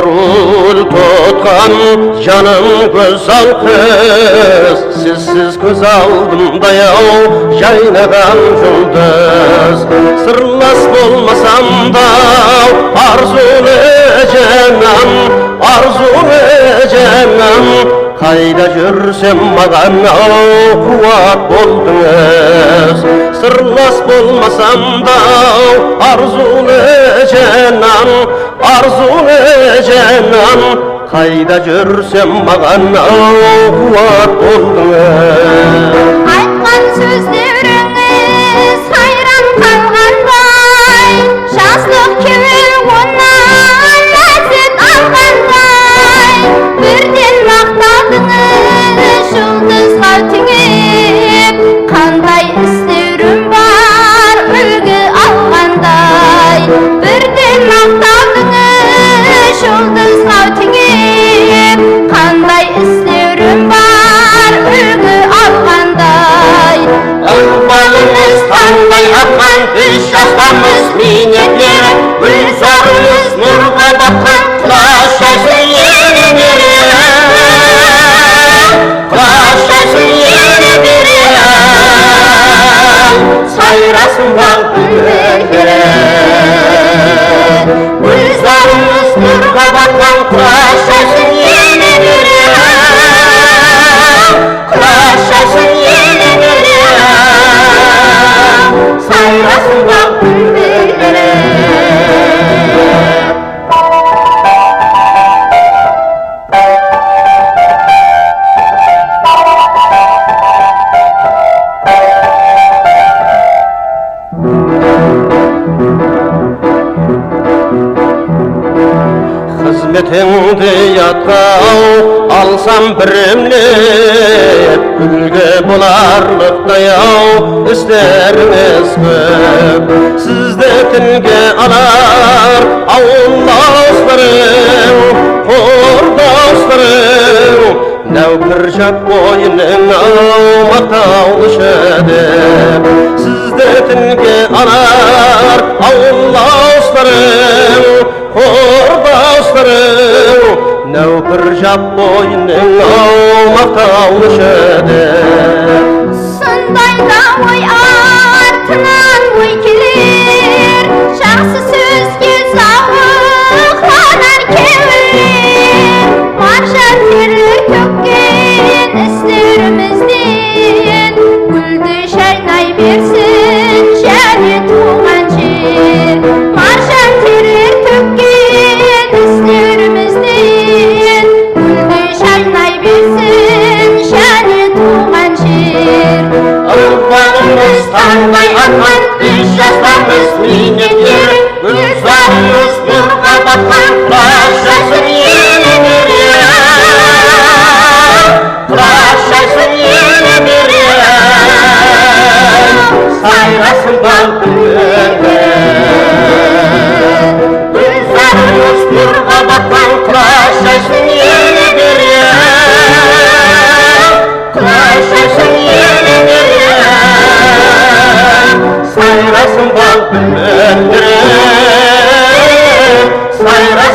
Rul tutkan canım göz al kız, sizsiz göz aldımda yav jaynagan julduz. Sırlas bolmasam da arzulu ecenem, kayda jursem magan kuvat boldunuz. Sırlas bolmasam da arzulu ecenem, kayda jursem magan kuvat boldunuz. Aytkan sözleriңiz hayran kalganday, şaşlık kevil-gundan lezzet alganday. Birden maqtadыңыз жұлдызға теңеп, қандай істерім бар үлгі алғандай. Бірден мақтадыңыз жұлдызға теңеп, қандай істерім бар үлгі алғандай. Ықпалыңыз қандай аққан, біз жастамыз минетлер, гүлзарымыз нұрға батқан, құлашайсың ене бере, сайрасын бал гүлдері. Гүлзарымыз нұрға батқан, құлашайсың ене бере, құлашайсың ене бере, сайрасын бал гүлдері. Қызметіңді ятқа алсам біремлеп, гүлге боларлықтай істеріңіз көп. Сізді тілге алар ауылдастырың, құрдастырың, нәукір жат бойының мақтаулы шедіп. Сізді тілге алар ауылдастырың, құрдастырың, нәукір жат бойының мақтаулы шедіп. Сондайда ой артынан ой келер, жақсы сөзге зауықланар кевілер. Маржан терір төккен істерімізден, гүлді жайнай берсін және туған жер. Маржан терір төккен істерімізден, гүлді жайнай берсін және туған жер. Ықпалыңыз қандай атқан, біз жастамыз минетлер, гүлзарымыз нұрға батқан, құлашайсың ене бере, құлашайсың ене бере, сайрасын бал гүлдері. Гүлзарымыз нұрға батқан, құлашайсың ене бере, құлашайсың ене бере, сайрасын бал гүлдері, сайрасын